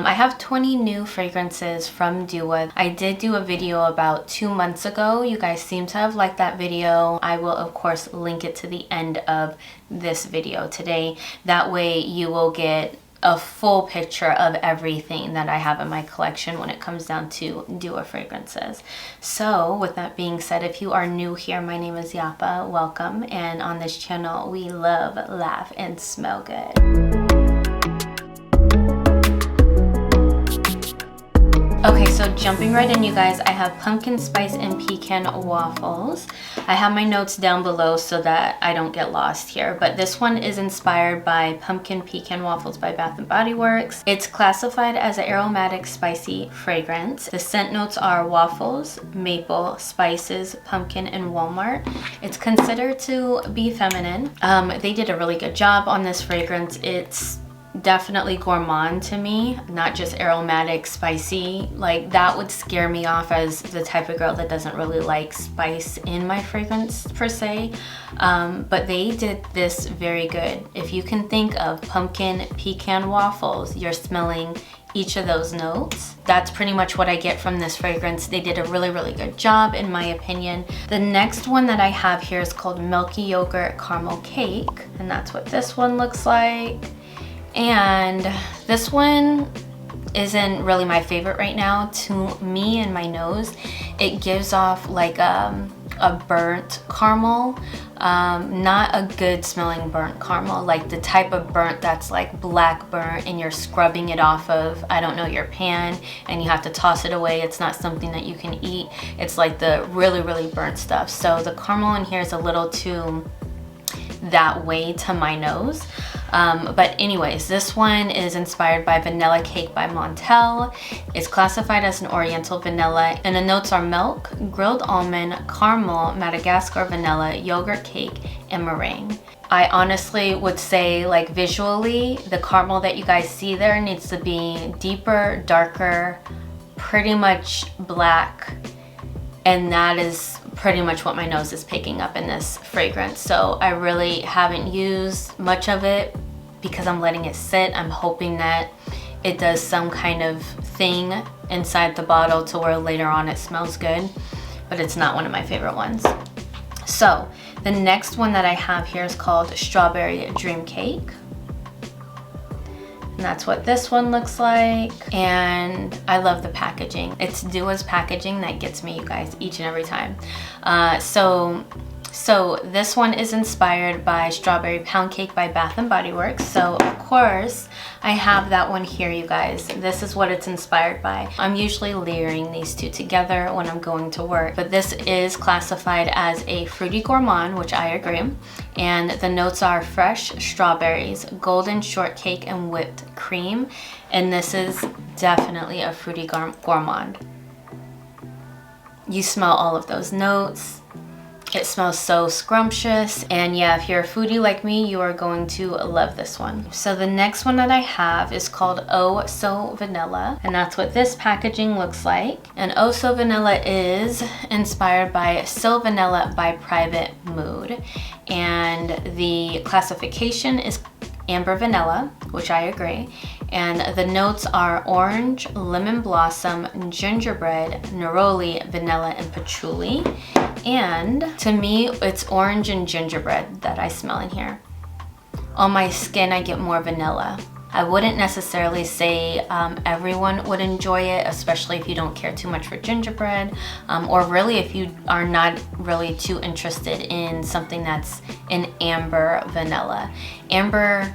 I have 20 new fragrances from Dua. I did do a video about 2 months ago. You guys seem to have liked that video. I will of course link it to the end of this video today. That way you will get a full picture of everything that I have in my collection when it comes down to Dua fragrances. So with that being said, if you are new here, my name is Yapah. Welcome. And on this channel, we love, laugh, and smell good. Okay, so jumping right in, you guys, I have pumpkin spice and pecan waffles. I have my notes down below so that I don't get lost here, but this one is inspired by pumpkin pecan waffles by Bath & Body Works. It's classified as an aromatic spicy fragrance. The scent notes are waffles, maple, spices, pumpkin, and Walmart. It's considered to be feminine. They did a really good job on this fragrance. It's definitely gourmand to me, not just aromatic spicy. Like, that would scare me off as the type of girl that doesn't really like spice in my fragrance per se. But they did this very good. If you can think of pumpkin pecan waffles, you're smelling each of those notes. That's pretty much what I get from this fragrance. They did a really, really good job in my opinion. The next one that I have here is called Milky Yogurt Caramel Cake, and that's what this one looks like. And this one isn't really my favorite right now. To me and my nose, it gives off like a burnt caramel, not a good smelling burnt caramel, like the type of burnt that's like black burnt and you're scrubbing it off of, I don't know, your pan, and you have to toss it away. It's not something that you can eat. It's like the really, really burnt stuff. So the caramel in here is a little too that way to my nose. But anyways, this one is inspired by Vanilla Cake by Montel. It's classified as an oriental vanilla, and the notes are milk, grilled almond, caramel, Madagascar vanilla, yogurt cake, and meringue. I honestly would say, like, visually, the caramel that you guys see there needs to be deeper, darker, pretty much black, and that is pretty much what my nose is picking up in this fragrance. So I really haven't used much of it because I'm letting it sit. I'm hoping that it does some kind of thing inside the bottle to where later on it smells good, but it's not one of my favorite ones. So the next one that I have here is called Strawberry Dream Cake. And that's what this one looks like. And I love the packaging. It's Dua's packaging that gets me, you guys, each and every time. So this one is inspired by Strawberry Pound Cake by Bath & Body Works. So of course I have that one here, you guys. This is what it's inspired by. I'm usually layering these two together when I'm going to work, but this is classified as a fruity gourmand, which I agree. And the notes are fresh strawberries, golden shortcake, and whipped cream. And this is definitely a fruity gourmand. You smell all of those notes. It smells so scrumptious, and yeah, if you're a foodie like me, you are going to love this one. So the next one that I have is called Oh So Vanilla, and that's what this packaging looks like. And Oh So Vanilla is inspired by So Vanilla by Private Mood, and the classification is amber vanilla, which I agree. And the notes are orange, lemon blossom, gingerbread, neroli, vanilla, and patchouli. And to me, it's orange and gingerbread that I smell in here. On my skin, I get more vanilla. I wouldn't necessarily say everyone would enjoy it, especially if you don't care too much for gingerbread, or really if you are not really too interested in something that's an amber vanilla. Amber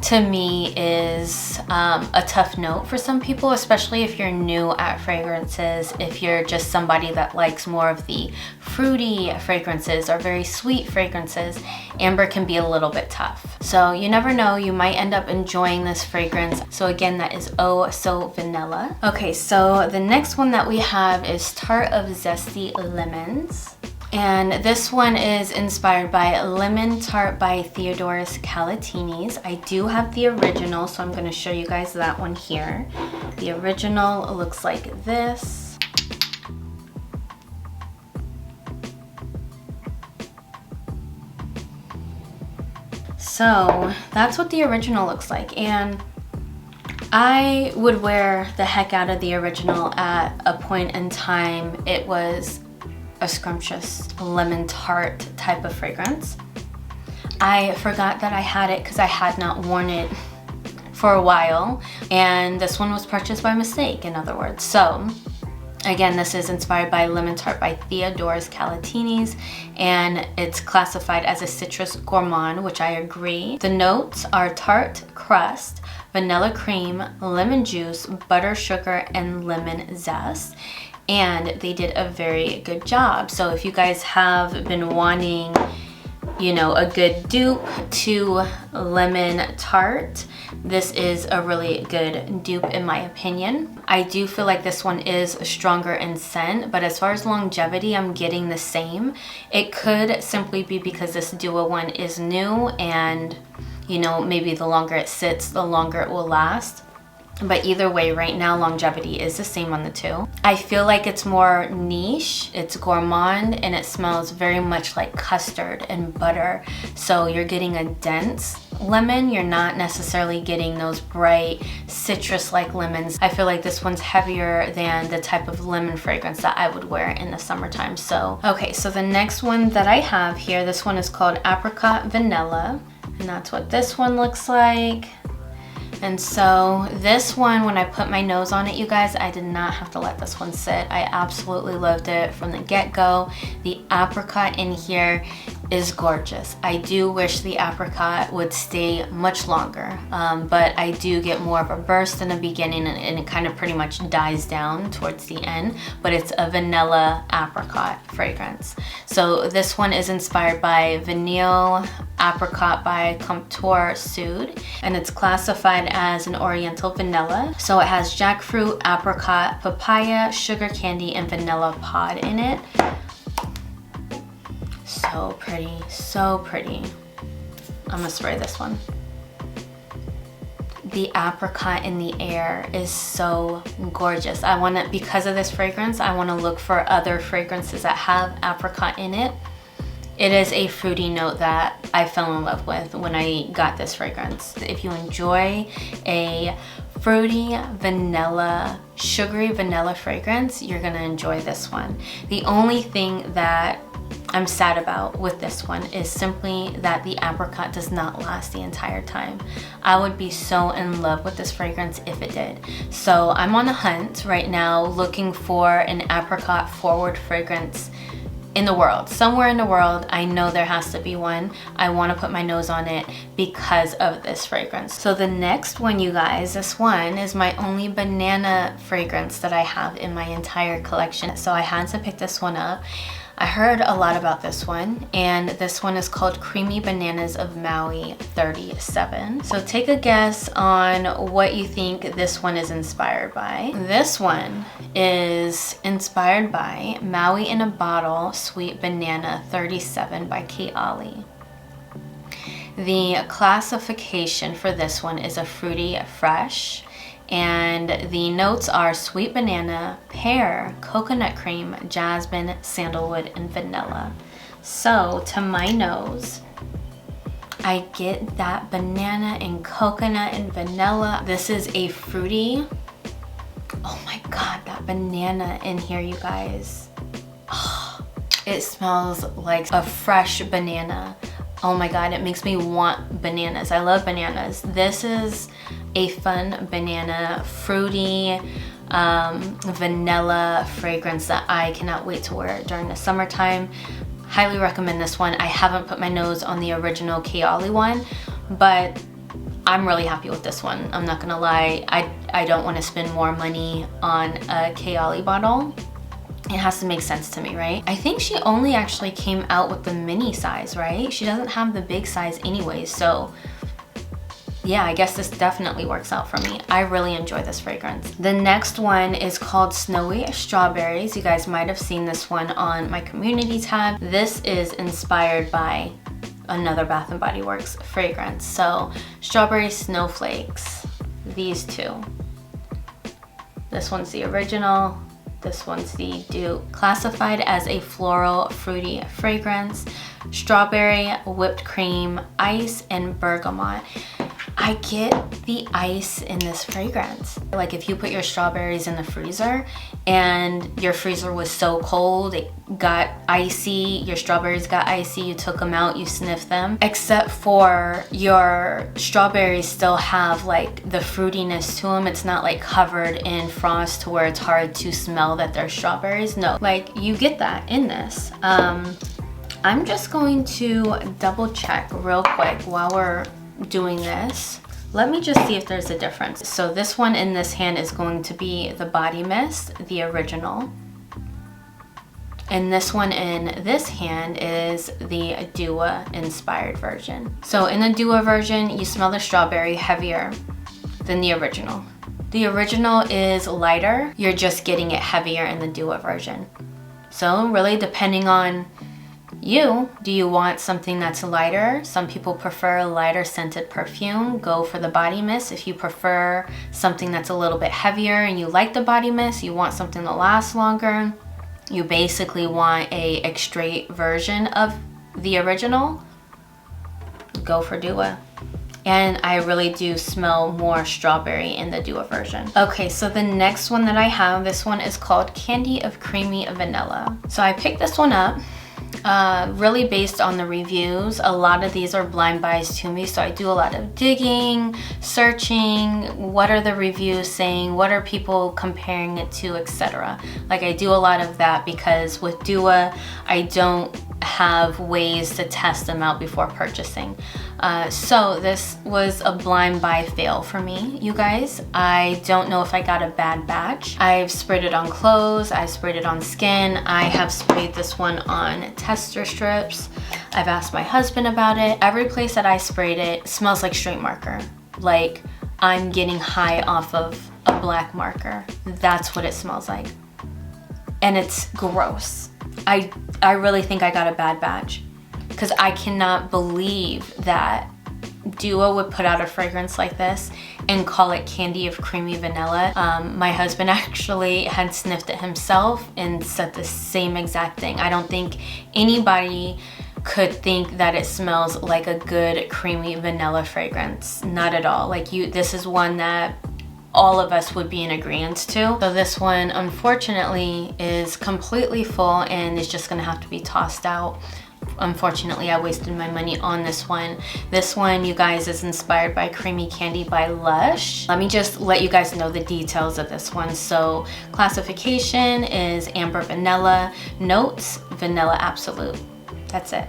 to me is a tough note for some people, especially if you're new at fragrances. If you're just somebody that likes more of the fruity fragrances or very sweet fragrances, amber can be a little bit tough. So you never know, you might end up enjoying this fragrance. So again, that is Oh So Vanilla. Okay, so the next one that we have is Tart of Zesty Lemons. And this one is inspired by Lemon Tart by Theodoros Kalatinis. I do have the original, so I'm going to show you guys that one here. The original looks like this. So that's what the original looks like. And I would wear the heck out of the original at a point in time. It was a scrumptious lemon tart type of fragrance. I forgot that I had it because I had not worn it for a while, and this one was purchased by mistake, in other words. So again, this is inspired by Lemon Tart by Theodore's Calatinis, and it's classified as a citrus gourmand, which I agree. The notes are tart crust, vanilla cream, lemon juice, butter, sugar, and lemon zest. And they did a very good job. So if you guys have been wanting, you know, a good dupe to lemon tart, this is a really good dupe in my opinion. I do feel like this one is stronger in scent, but as far as longevity, I'm getting the same. It could simply be because this duo one is new, and you know, maybe the longer it sits, the longer it will last. But either way, right now, longevity is the same on the two. I feel like it's more niche, it's gourmand, and it smells very much like custard and butter. So you're getting a dense lemon. You're not necessarily getting those bright citrus-like lemons. I feel like this one's heavier than the type of lemon fragrance that I would wear in the summertime. So, okay, so the next one that I have here, this one is called Apricot Vanilla, and that's what this one looks like. And so this one, when I put my nose on it, you guys, I did not have to let this one sit. I absolutely loved it from the get-go. The apricot in here is gorgeous. I do wish the apricot would stay much longer, but I do get more of a burst in the beginning, and it kind of pretty much dies down towards the end, but it's a vanilla apricot fragrance. So this one is inspired by Vanille Apricot by Comptoir Sud, and it's classified as an oriental vanilla. So it has jackfruit, apricot, papaya, sugar candy, and vanilla pod in it. So pretty, so pretty. I'm gonna spray this one. The apricot in the air is so gorgeous. I wanna, because of this fragrance, I wanna look for other fragrances that have apricot in it. It is a fruity note that I fell in love with when I got this fragrance. If you enjoy a fruity vanilla, sugary vanilla fragrance, you're gonna enjoy this one. The only thing that I'm sad about with this one is simply that the apricot does not last the entire time. I would be so in love with this fragrance if it did. So I'm on a hunt right now looking for an apricot forward fragrance in the world. Somewhere in the world, I know there has to be one. I want to put my nose on it because of this fragrance. So the next one, you guys, this one is my only banana fragrance that I have in my entire collection. So I had to pick this one up. I heard a lot about this one, and this one is called Creamy Bananas of Maui 37. So take a guess on what you think this one is inspired by. This one is inspired by Maui in a Bottle Sweet Banana 37 by Keali. The classification for this one is a fruity fresh, and the notes are sweet banana, pear, coconut cream, jasmine, sandalwood, and vanilla. So to my nose, I get that banana and coconut and vanilla. This is a fruity, oh my god, that banana in here, you guys. Oh, it smells like a fresh banana. Oh my god, it makes me want bananas. I love bananas. This is a fun banana, fruity, vanilla fragrance that I cannot wait to wear during the summertime. Highly recommend this one. I haven't put my nose on the original Keali one, but I'm really happy with this one. I'm not gonna lie. I don't want to spend more money on a Keali bottle. It has to make sense to me, right? I think she only actually came out with the mini size, right? She doesn't have the big size anyways, so yeah, I guess this definitely works out for me. I really enjoy this fragrance. The next one is called Snowy Strawberries. You guys might have seen this one on my community tab. This is inspired by another Bath & Body Works fragrance. So Strawberry Snowflakes, these two. This one's the original. This one's the dupe. Classified as a floral fruity fragrance, strawberry, whipped cream, ice, and bergamot. I get the ice in this fragrance. Like if you put your strawberries in the freezer and your freezer was so cold, it got icy, your strawberries got icy, you took them out, you sniffed them, except for your strawberries still have like the fruitiness to them. It's not like covered in frost to where it's hard to smell that they're strawberries. No, like you get that in this. I'm just going to double check real quick while we're doing this. Let me just see if there's a difference. So this one in this hand is going to be the body mist, the original. And this one in this hand is the Dua inspired version. So in the Dua version, you smell the strawberry heavier than the original. The original is lighter. You're just getting it heavier in the Dua version. So really depending on you, do you want something that's lighter? Some people prefer a lighter scented perfume. Go for the body mist. If you prefer something that's a little bit heavier and you like the body mist, you want something that lasts longer, you basically want a extrait version of the original, go for Dua. And I really do smell more strawberry in the Dua version. Okay, so the next one that I have, this one is called Candy of Creamy Vanilla. So I picked this one up really based on the reviews. A lot of these are blind buys to me, so I do a lot of digging, searching, what are the reviews saying, what are people comparing it to, etc. Like I do a lot of that because with Dua, I don't have ways to test them out before purchasing. So this was a blind buy fail for me, you guys. I don't know if I got a bad batch. I've sprayed it on clothes, I sprayed it on skin, I have sprayed this one on tester strips. I've asked my husband about it. Every place that I sprayed it smells like straight marker. Like I'm getting high off of a black marker. That's what it smells like. And it's gross. I really think I got a bad batch because I cannot believe that Dua would put out a fragrance like this and call it Candy of Creamy Vanilla. My husband actually had sniffed it himself and said the same exact thing. I don't think anybody could think that it smells like a good creamy vanilla fragrance. Not at all. Like this is one that all of us would be in agreement to. So this one unfortunately is completely full and is just gonna have to be tossed out. Unfortunately, I wasted my money on this one. This one, you guys, is inspired by Creamy Candy by Lush. Let me just let you guys know the details of this one. So classification is amber vanilla, notes vanilla absolute. That's it.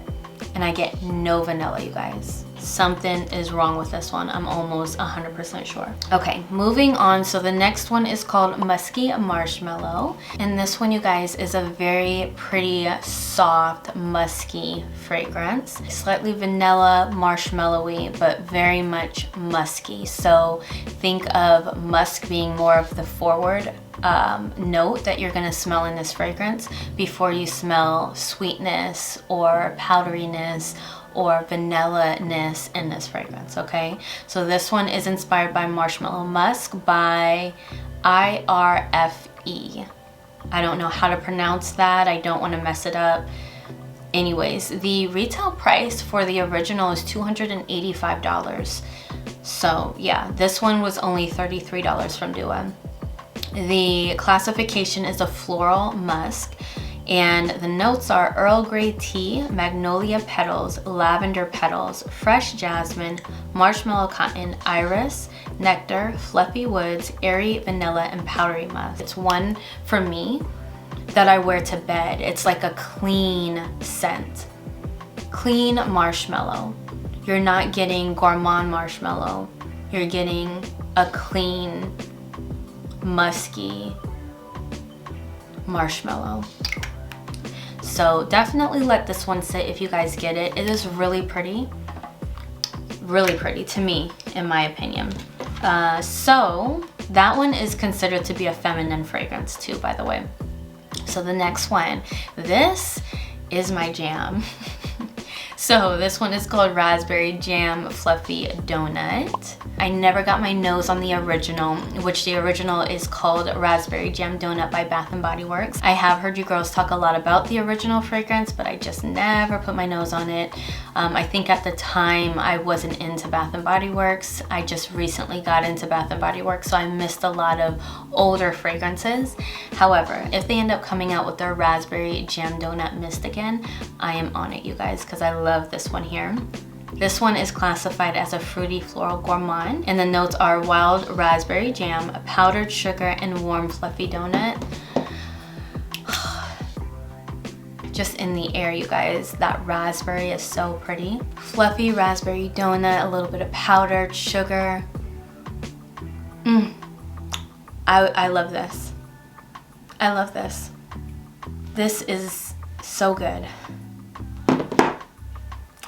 And I get no vanilla, you guys. Something is wrong with this one. I'm almost 100% sure. Okay, moving on. So the next one is called Musky Marshmallow. And this one, you guys, is a very pretty, soft, musky fragrance. Slightly vanilla, marshmallowy, but very much musky. So think of musk being more of the forward note that you're gonna smell in this fragrance before you smell sweetness or powderiness or vanilla-ness in this fragrance, okay? So this one is inspired by Marshmallow Musk by IRFE. I don't know how to pronounce that. I don't want to mess it up. Anyways, the retail price for the original is $285. So yeah, this one was only $33 from Dua. The classification is a floral musk, and the notes are Earl Grey tea, magnolia petals, lavender petals, fresh jasmine, marshmallow cotton, iris, nectar, fluffy woods, airy vanilla, and powdery musk. It's one for me that I wear to bed. It's like a clean scent, clean marshmallow. You're not getting gourmand marshmallow. You're getting a clean, musky marshmallow. So definitely let this one sit if you guys get it. It is really pretty to me, in my opinion. So that one is considered to be a feminine fragrance too, by the way. So the next one, this is my jam. So this one is called Raspberry Jam Fluffy Donut. I never got my nose on the original, which the original is called Raspberry Jam Donut by Bath & Body Works. I have heard you girls talk a lot about the original fragrance, but I just never put my nose on it. I think at the time I wasn't into Bath & Body Works. I just recently got into Bath & Body Works, so I missed a lot of older fragrances. However, if they end up coming out with their Raspberry Jam Donut Mist again, I am on it, you guys, because I love this one here. This one is classified as a fruity floral gourmand, and the notes are wild raspberry jam, powdered sugar, and warm fluffy donut. Just in the air, you guys, that raspberry is so pretty. Fluffy raspberry donut, a little bit of powdered sugar. I love this. I love this. This is so good.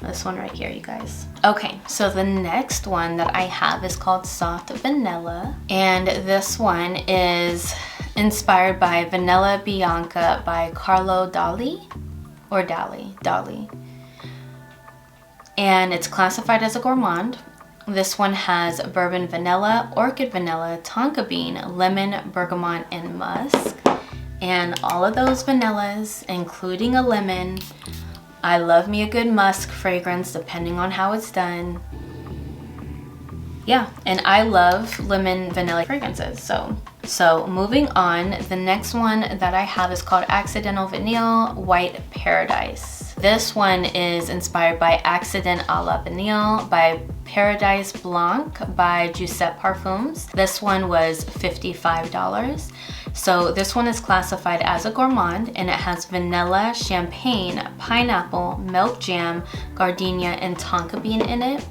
This one right here, you guys. Okay, so the next one that I have is called Soft Vanilla, and this one is inspired by Vanilla Bianca by Carlo Dali, or Dali. And it's classified as a gourmand. This one has bourbon vanilla, orchid vanilla, tonka bean, lemon, bergamot, and musk. And all of those vanillas, including a lemon. I love me a good musk fragrance depending on how it's done. Yeah, and I love lemon vanilla fragrances. So moving on, the next one that I have is called Accidental Vanille White Paradise. This one is inspired by Accident à la Vanille by Paradise Blanc by Giuseppe Perfumes. This one was $55. So this one is classified as a gourmand, and it has vanilla, champagne, pineapple, milk jam, gardenia, and tonka bean in it.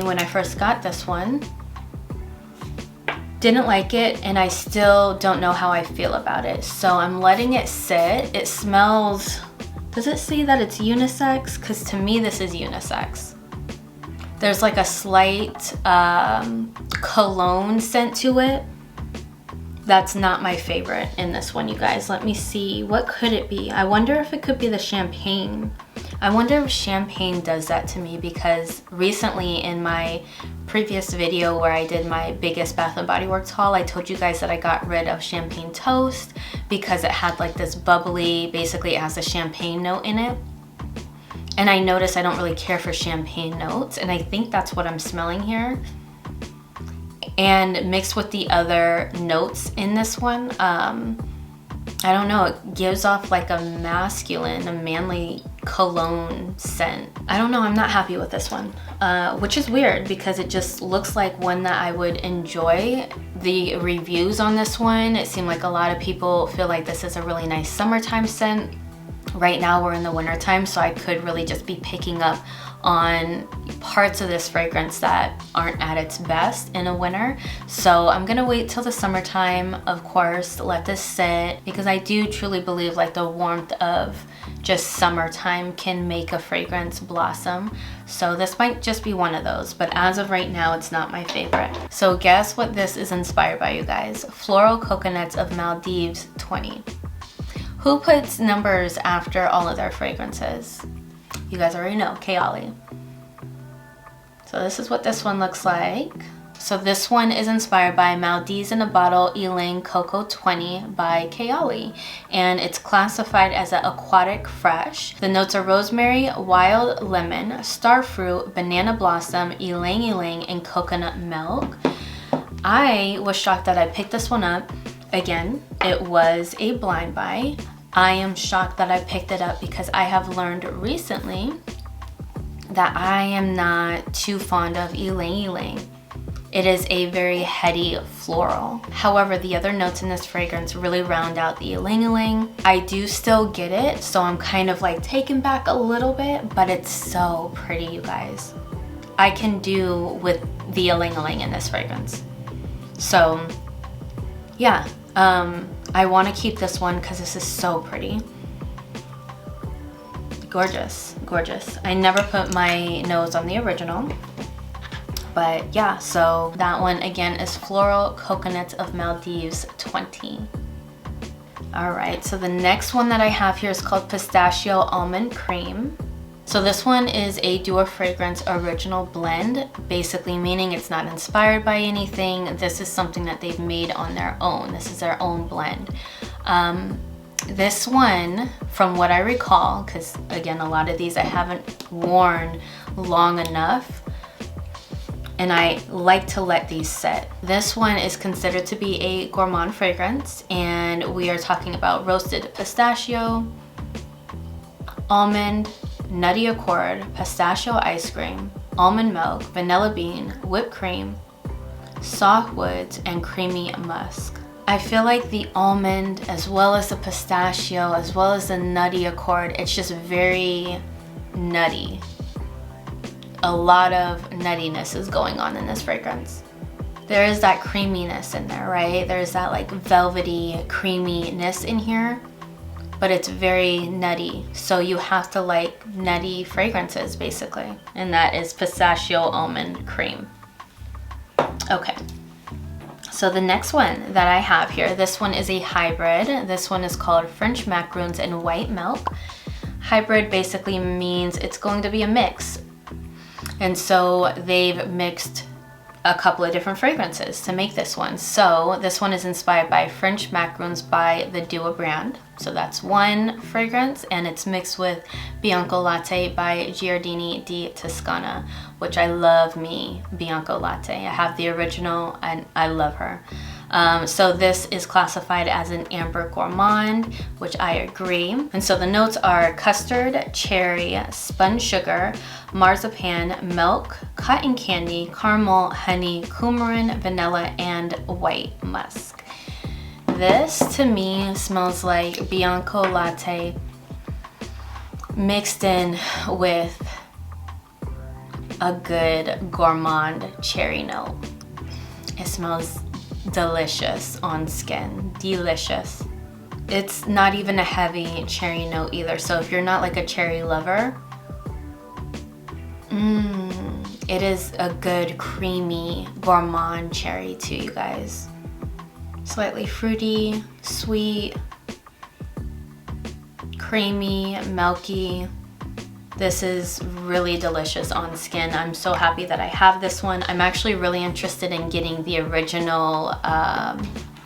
When I first got this one, didn't like it, and I still don't know how I feel about it. So I'm letting it sit. It smells, does it say that it's unisex? Because to me this is unisex. There's like a slight cologne scent to it. That's not my favorite in this one, you guys. Let me see, what could it be? I wonder if it could be the champagne. I wonder if champagne does that to me, because recently in my previous video where I did my biggest Bath & Body Works haul, I told you guys that I got rid of champagne toast because it had like this bubbly, basically it has a champagne note in it. And I noticed I don't really care for champagne notes, and I think that's what I'm smelling here. And mixed with the other notes in this one, I don't know, it gives off like a masculine, a manly cologne scent. I don't know, I'm not happy with this one, which is weird because it just looks like one that I would enjoy. The reviews on this one, it seemed like a lot of people feel like this is a really nice summertime scent. Right now we're in the winter time, so I could really just be picking up on parts of this fragrance that aren't at its best in a winter. So I'm gonna wait till the summertime, of course, let this sit, because I do truly believe like the warmth of just summertime can make a fragrance blossom. So this might just be one of those, but as of right now, it's not my favorite. So guess what this is inspired by, you guys? Floral Coconuts of Maldives 20. Who puts numbers after all of their fragrances? You guys already know, Kayali. So this is what this one looks like. So this one is inspired by Maldives in a Bottle Ylang Cocoa 20 by Kayali, and it's classified as an aquatic fresh. The notes are rosemary, wild lemon, starfruit, banana blossom, ylang ylang, and coconut milk. I was shocked that I picked this one up. Again, it was a blind buy. I am shocked that I picked it up because I have learned recently that I am not too fond of ylang ylang. It is a very heady floral. However, the other notes in this fragrance really round out the ylang ylang. I do still get it, so I'm kind of like taken back a little bit, but it's so pretty, you guys. I can do with the ylang ylang in this fragrance. So yeah, I want to keep this one because this is so pretty. Gorgeous, gorgeous. I never put my nose on the original, but yeah, so that one again is Floral Coconuts of Maldives 20. All right, so the next one that I have here is called Pistachio Almond Cream. So this one is a Dua Fragrance original blend, basically meaning it's not inspired by anything. This is something that they've made on their own. This is their own blend. This one, from what I recall, because again, a lot of these I haven't worn long enough, and I like to let these set. This one is considered to be a gourmand fragrance, and we are talking about roasted pistachio, almond, nutty accord, pistachio ice cream, almond milk, vanilla bean, whipped cream, soft woods, and creamy musk. I feel like the almond, as well as the pistachio, as well as the nutty accord, it's just very nutty. A lot of nuttiness is going on in this fragrance. There is that creaminess in there, right? There's that like velvety creaminess in here, but it's very nutty. So you have to like nutty fragrances basically. And that is pistachio almond cream. Okay. So the next one that I have here, this one is a hybrid. This one is called French Macaroons and White Milk. Hybrid basically means it's going to be a mix. And so they've mixed a couple of different fragrances to make this one. So this one is inspired by French Macaroons by the Dua brand. So that's one fragrance, and it's mixed with Bianco Latte by Giardini di Toscana, which I love me Bianco Latte. I have the original and I love her. So this is classified as an amber gourmand, which I agree. And so the notes are custard, cherry, spun sugar, marzipan, milk, cotton candy, caramel, honey, coumarin, vanilla, and white musk. This to me smells like Bianco Latte mixed in with a good gourmand cherry note. It smells delicious on skin, delicious. It's not even a heavy cherry note either, so if you're not like a cherry lover, it is a good creamy gourmand cherry too, you guys. Slightly fruity, sweet, creamy, milky. This is really delicious on skin. I'm so happy that I have this one. I'm actually really interested in getting the original,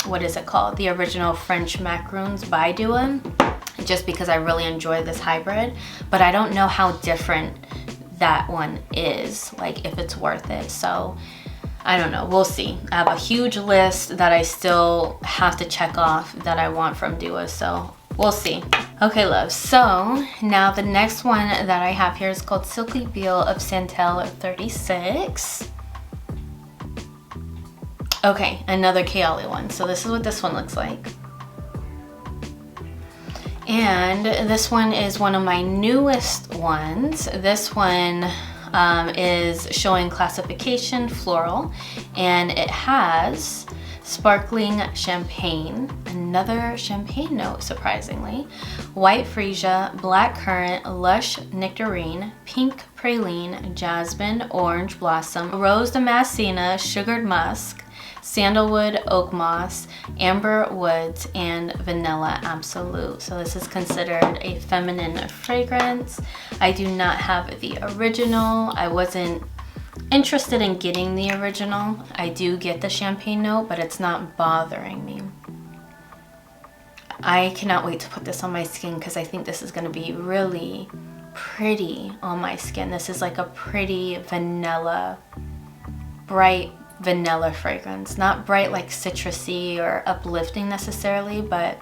what is it called? The original French Macaroons by Dua, just because I really enjoy this hybrid, but I don't know how different that one is, like if it's worth it. So I don't know, we'll see. I have a huge list that I still have to check off that I want from Dua, so we'll see. Okay, love, so now the next one that I have here is called Silky Feel of Santal 36. Okay, another Kayali one. So this is what this one looks like. And this one is one of my newest ones. This one is showing classification floral, and it has sparkling champagne, another champagne note surprisingly, white freesia, black currant, lush nectarine, pink praline, jasmine, orange blossom, rose damascena, sugared musk, sandalwood, oak moss, amber woods, and vanilla absolute. So this is considered a feminine fragrance. I do not have the original. I wasn't interested in getting the original. I do get the champagne note, but it's not bothering me. I cannot wait to put this on my skin because I think this is going to be really pretty on my skin. This is like a pretty vanilla, bright vanilla fragrance. Not bright like citrusy or uplifting necessarily, but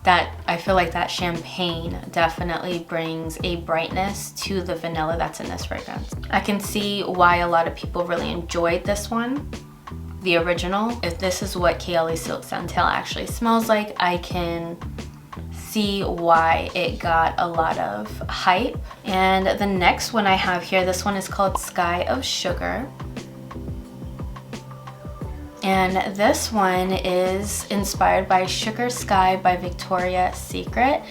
that I feel like that champagne definitely brings a brightness to the vanilla that's in this fragrance. I can see why a lot of people really enjoyed this one, the original. If this is what Kayali Silk Santal actually smells like, I can see why it got a lot of hype. And the next one I have here, this one is called Sky of Sugar. And this one is inspired by Sugar Sky by Victoria's Secret.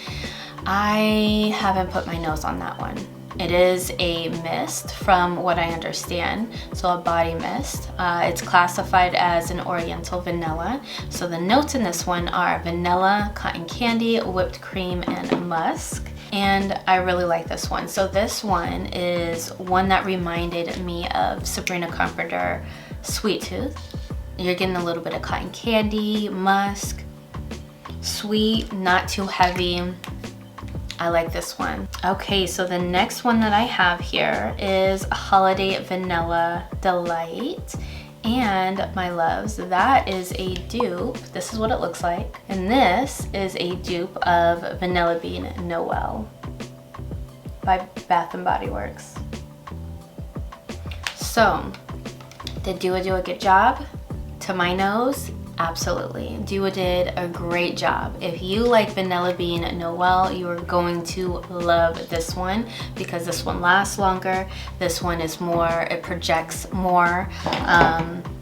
I haven't put my nose on that one. It is a mist from what I understand, so a body mist. It's classified as an oriental vanilla. So the notes in this one are vanilla, cotton candy, whipped cream, and musk. and I really like this one. So this one is one that reminded me of Sabrina Carpenter Sweet Tooth. You're getting a little bit of cotton candy, musk, sweet, not too heavy. I like this one. Okay, so the next one that I have here is Holiday Vanilla Delight. And my loves, that is a dupe. This is what it looks like. And this is a dupe of Vanilla Bean Noel by Bath & Body Works. So, did Dua do a good job? To my nose, absolutely. Dua did a great job. If you like Vanilla Bean Noel, you are going to love this one because this one lasts longer. This one is more, it projects more.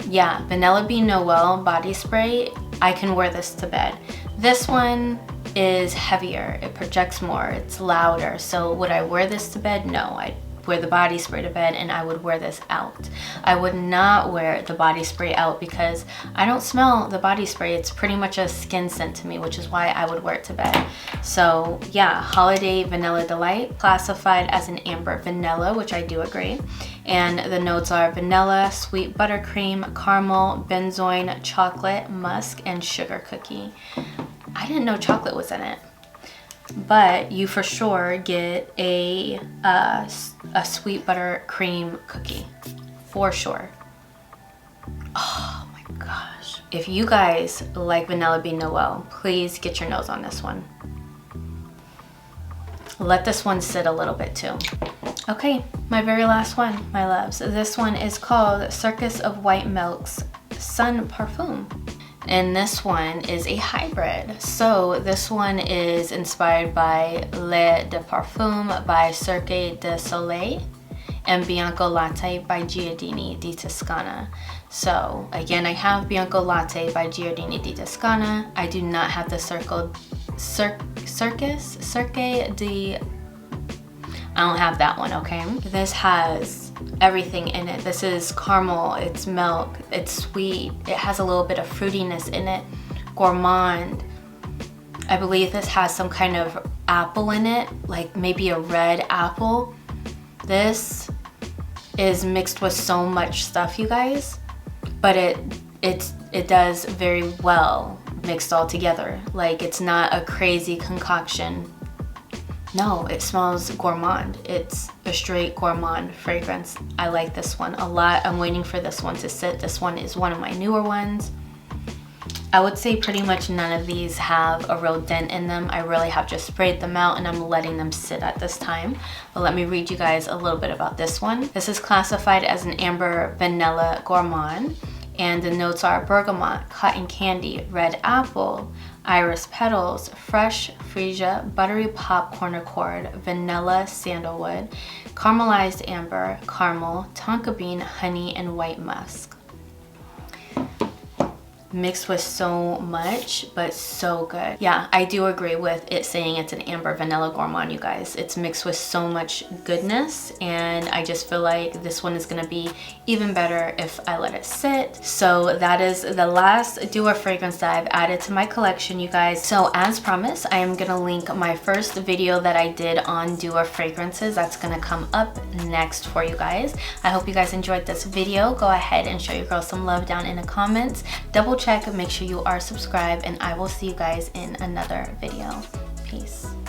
Yeah, Vanilla Bean Noel body spray, I can wear this to bed. This one is heavier, it projects more, it's louder. So would I wear this to bed? No, I'd wear the body spray to bed and I would wear this out. I would not wear the body spray out because I don't smell the body spray. It's pretty much a skin scent to me, which is why I would wear it to bed. So yeah, Holiday Vanilla Delight, classified as an amber vanilla, which I do agree. And the notes are vanilla, sweet buttercream, caramel, benzoin, chocolate, musk, and sugar cookie. I didn't know chocolate was in it. But you for sure get a sweet butter cream cookie, for sure. Oh my gosh. If you guys like Vanilla Bean Noel, please get your nose on this one. Let this one sit a little bit too. Okay, my very last one, my loves. This one is called Circus of White Milk's Sun Parfum. And this one is a hybrid. So this one is inspired by Le de Parfum by Cirque du Soleil and Bianco Latte by Giardini di Toscana. So again, I have Bianco Latte by Giardini di Toscana. I do not have the Cirque di, I don't have that one, okay? This has everything in it. This is caramel, it's milk, it's sweet, it has a little bit of fruitiness in it, gourmand. I believe this has some kind of apple in it, like maybe a red apple. This is mixed with so much stuff, you guys, but it does very well mixed all together. Like, it's not a crazy concoction. No, it smells gourmand. It's a straight gourmand fragrance. I like this one a lot. I'm waiting for this one to sit. This one is one of my newer ones. I would say pretty much none of these have a real dent in them. I really have just sprayed them out and I'm letting them sit at this time. But let me read you guys a little bit about this one. This is classified as an amber vanilla gourmand. And the notes are bergamot, cotton candy, red apple, iris petals, fresh freesia, buttery popcorn accord, vanilla sandalwood, caramelized amber, caramel, tonka bean, honey, and white musk. Mixed with so much, but so good. Yeah, I do agree with it saying it's an amber vanilla gourmand, you guys. It's mixed with so much goodness, and I just feel like this one is gonna be even better if I let it sit. So that is the last Dua fragrance that I've added to my collection, you guys. So as promised, I am gonna link my first video that I did on Dua fragrances. That's gonna come up next for you guys. I hope you guys enjoyed this video. Go ahead and show your girl some love down in the comments. Double check, make sure you are subscribed, and I will see you guys in another video. Peace.